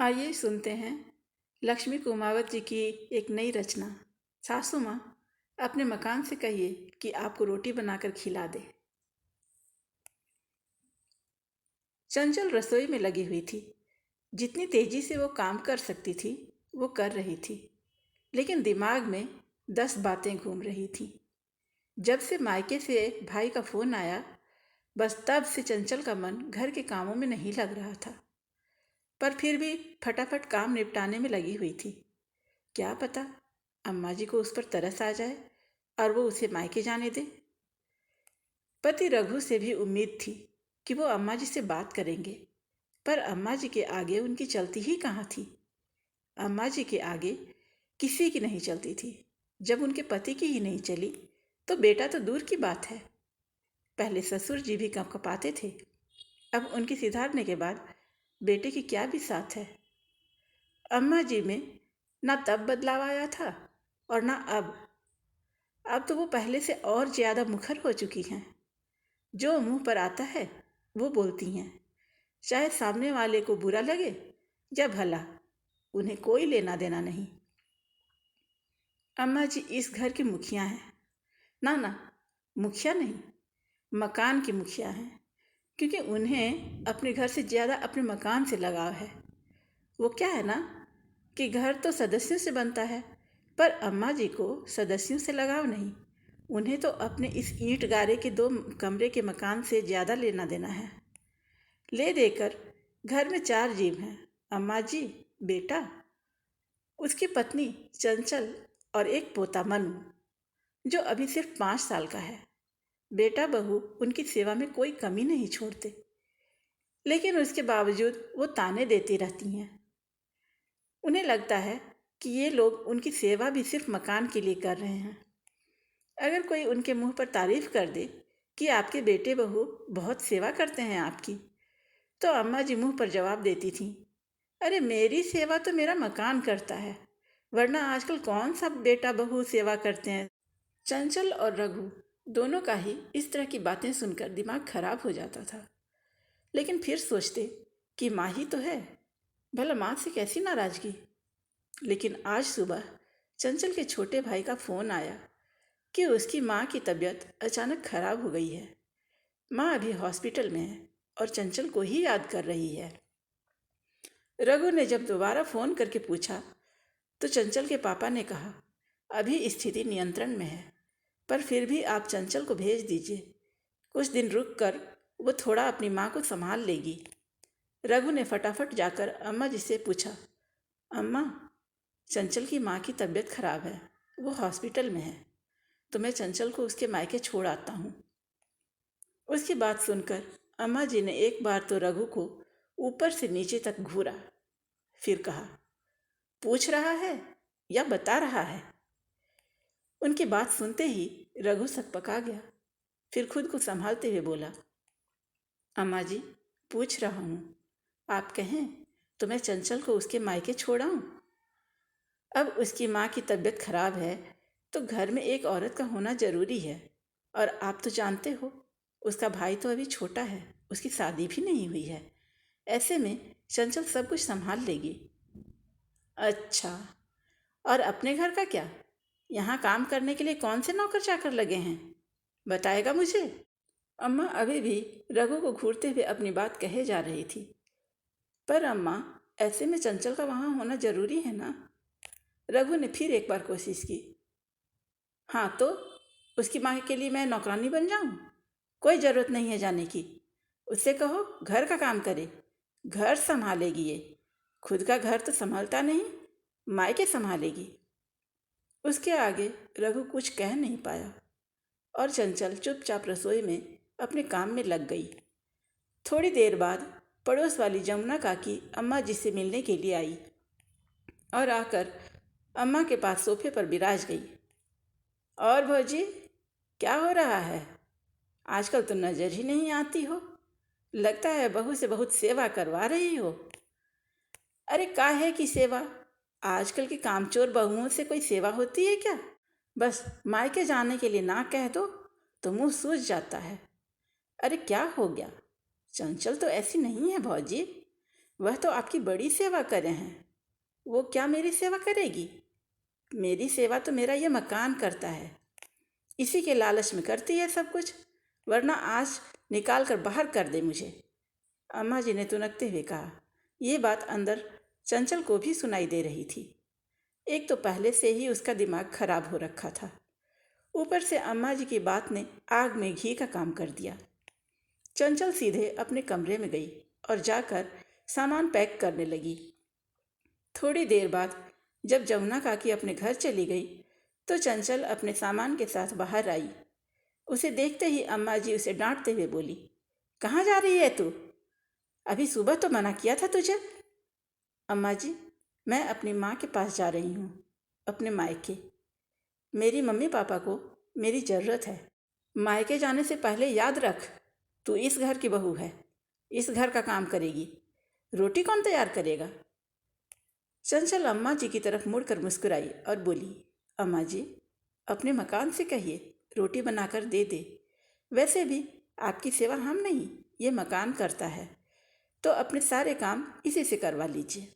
आइए सुनते हैं लक्ष्मी कुमावत जी की एक नई रचना। सासू माँ, अपने मकान से कहिए कि आपको रोटी बनाकर खिला दे। चंचल रसोई में लगी हुई थी। जितनी तेजी से वो काम कर सकती थी वो कर रही थी, लेकिन दिमाग में 10 बातें घूम रही थी। जब से मायके से भाई का फोन आया, बस तब से चंचल का मन घर के कामों में नहीं लग रहा था। पर फिर भी फटाफट काम निपटाने में लगी हुई थी। क्या पता अम्मा जी को उस पर तरस आ जाए और वो उसे मायके जाने दे। पति रघु से भी उम्मीद थी कि वो अम्मा जी से बात करेंगे, पर अम्मा जी के आगे उनकी चलती ही कहाँ थी। अम्मा जी के आगे किसी की नहीं चलती थी। जब उनके पति की ही नहीं चली तो बेटा तो दूर की बात है। पहले ससुर जी भी कपकपाते थे, अब उनकी सिधारने के बाद बेटे की क्या भी साथ है। अम्मा जी में ना तब बदलाव आया था और ना अब तो वो पहले से और ज्यादा मुखर हो चुकी हैं। जो मुंह पर आता है वो बोलती हैं, चाहे सामने वाले को बुरा लगे या भला, उन्हें कोई लेना देना नहीं। अम्मा जी इस घर की मुखिया हैं। ना, मुखिया नहीं, मकान की मुखिया हैं, क्योंकि उन्हें अपने घर से ज़्यादा अपने मकान से लगाव है। वो क्या है ना कि घर तो सदस्यों से बनता है, पर अम्मा जी को सदस्यों से लगाव नहीं। उन्हें तो अपने इस ईंट गारे के 2 कमरे के मकान से ज़्यादा लेना देना है। ले देकर घर में 4 जीव हैं, अम्मा जी, बेटा, उसकी पत्नी चंचल और एक पोता मनु, जो अभी सिर्फ 5 साल का है। बेटा बहू उनकी सेवा में कोई कमी नहीं छोड़ते, लेकिन उसके बावजूद वो ताने देती रहती हैं। उन्हें लगता है कि ये लोग उनकी सेवा भी सिर्फ मकान के लिए कर रहे हैं। अगर कोई उनके मुंह पर तारीफ कर दे कि आपके बेटे बहू बहुत सेवा करते हैं आपकी, तो अम्मा जी मुंह पर जवाब देती थीं, अरे मेरी सेवा तो मेरा मकान करता है, वरना आजकल कौन सा बेटा बहू सेवा करते हैं। चंचल और रघु दोनों का ही इस तरह की बातें सुनकर दिमाग खराब हो जाता था, लेकिन फिर सोचते कि माँ ही तो है, भला माँ से कैसी नाराजगी। लेकिन आज सुबह चंचल के छोटे भाई का फोन आया कि उसकी माँ की तबीयत अचानक खराब हो गई है। माँ अभी हॉस्पिटल में है और चंचल को ही याद कर रही है। रघु ने जब दोबारा फोन करके पूछा तो चंचल के पापा ने कहा, अभी स्थिति नियंत्रण में है, पर फिर भी आप चंचल को भेज दीजिए। कुछ दिन रुक कर वो थोड़ा अपनी माँ को संभाल लेगी। रघु ने फटाफट जाकर अम्मा जी से पूछा, अम्मा, चंचल की माँ की तबीयत खराब है, वो हॉस्पिटल में है, तो मैं चंचल को उसके मायके छोड़ आता हूँ। उसकी बात सुनकर अम्मा जी ने एक बार तो रघु को ऊपर से नीचे तक घूरा, फिर कहा, पूछ रहा है या बता रहा है। उनकी बात सुनते ही रघु सकपका गया, फिर खुद को संभालते हुए बोला, अम्मा जी, पूछ रहा हूँ, आप कहें तो मैं चंचल को उसके मायके छोड़ आऊं। अब उसकी माँ की तबीयत खराब है तो घर में एक औरत का होना जरूरी है, और आप तो जानते हो उसका भाई तो अभी छोटा है, उसकी शादी भी नहीं हुई है। ऐसे में चंचल सब कुछ संभाल लेगी। अच्छा, और अपने घर का क्या? यहाँ काम करने के लिए कौन से नौकर चाकर लगे हैं, बताएगा मुझे। अम्मा अभी भी रघु को घूरते हुए अपनी बात कहे जा रही थी, पर अम्मा, ऐसे में चंचल का वहाँ होना जरूरी है ना। रघु ने फिर एक बार कोशिश की। हाँ तो उसकी माँ के लिए मैं नौकरानी बन जाऊँ? कोई ज़रूरत नहीं है जाने की। उससे कहो घर का काम करे, घर संभालेगी ये, खुद का घर तो संभालता नहीं, मायके संभालेगी। उसके आगे रघु कुछ कह नहीं पाया और चंचल चुपचाप रसोई में अपने काम में लग गई। थोड़ी देर बाद पड़ोस वाली जमुना काकी अम्मा जी से मिलने के लिए आई और आकर अम्मा के पास सोफे पर बिराज गई। और भौजी, क्या हो रहा है? आजकल तो नजर ही नहीं आती हो, लगता है बहू से बहुत सेवा करवा रही हो। अरे काहे की सेवा, आजकल की कामचोर बहुओं से कोई सेवा होती है क्या? बस मायके जाने के लिए ना कह दो तो मुंह सूज जाता है। अरे क्या हो गया, चंचल तो ऐसी नहीं है भौजी, वह तो आपकी बड़ी सेवा करे हैं, वो क्या मेरी सेवा करेगी? मेरी सेवा तो मेरा ये मकान करता है, इसी के लालच में करती है सब कुछ, वरना आज निकाल कर बाहर कर दे मुझे। अम्मा जी ने तुनकते हुए कहा। ये बात अंदर चंचल को भी सुनाई दे रही थी। एक तो पहले से ही उसका दिमाग खराब हो रखा था, ऊपर से अम्मा जी की बात ने आग में घी का काम कर दिया। चंचल सीधे अपने कमरे में गई और जाकर सामान पैक करने लगी। थोड़ी देर बाद जब जमुना काकी अपने घर चली गई तो चंचल अपने सामान के साथ बाहर आई। उसे देखते ही अम्मा जी उसे डांटते हुए बोली, कहाँ जा रही है तू? अभी सुबह तो मना किया था तुझे। अम्मा जी, मैं अपनी माँ के पास जा रही हूँ, अपने मायके। मेरी मम्मी पापा को मेरी ज़रूरत है। मायके जाने से पहले याद रख, तू इस घर की बहू है, इस घर का काम करेगी। रोटी कौन तैयार करेगा? चंचल अम्मा जी की तरफ मुड़कर मुस्कुराई और बोली, अम्मा जी, अपने मकान से कहिए रोटी बनाकर दे दे। वैसे भी आपकी सेवा हम नहीं, ये मकान करता है, तो अपने सारे काम इसी से करवा लीजिए।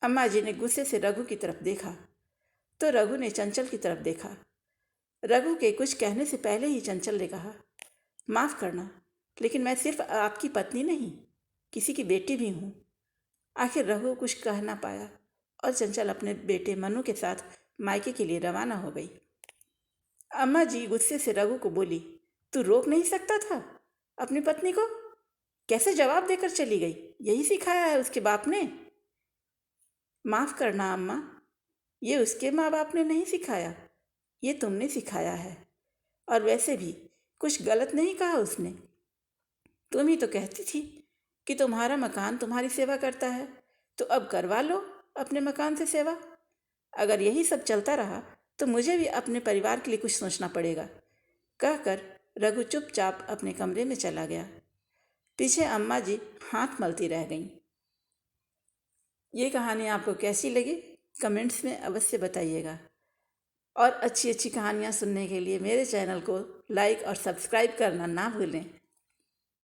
अम्मा जी ने गुस्से से रघु की तरफ देखा तो रघु ने चंचल की तरफ देखा। रघु के कुछ कहने से पहले ही चंचल ने कहा, माफ़ करना, लेकिन मैं सिर्फ आपकी पत्नी नहीं, किसी की बेटी भी हूँ। आखिर रघु कुछ कह ना पाया और चंचल अपने बेटे मनु के साथ मायके के लिए रवाना हो गई। अम्मा जी गुस्से से रघु को बोली, तू रोक नहीं सकता था अपनी पत्नी को? कैसे जवाब देकर चली गई? यही सिखाया है उसके बाप ने? माफ़ करना अम्मा, ये उसके माँ बाप ने नहीं सिखाया, ये तुमने सिखाया है। और वैसे भी कुछ गलत नहीं कहा उसने। तुम ही तो कहती थी कि तुम्हारा मकान तुम्हारी सेवा करता है, तो अब करवा लो अपने मकान से सेवा। अगर यही सब चलता रहा तो मुझे भी अपने परिवार के लिए कुछ सोचना पड़ेगा। कहकर रघु चुपचाप अपने कमरे में चला गया। पीछे अम्मा जी हाथ मलती रह गईं। ये कहानी आपको कैसी लगी कमेंट्स में अवश्य बताइएगा। और अच्छी अच्छी कहानियाँ सुनने के लिए मेरे चैनल को लाइक और सब्सक्राइब करना ना भूलें।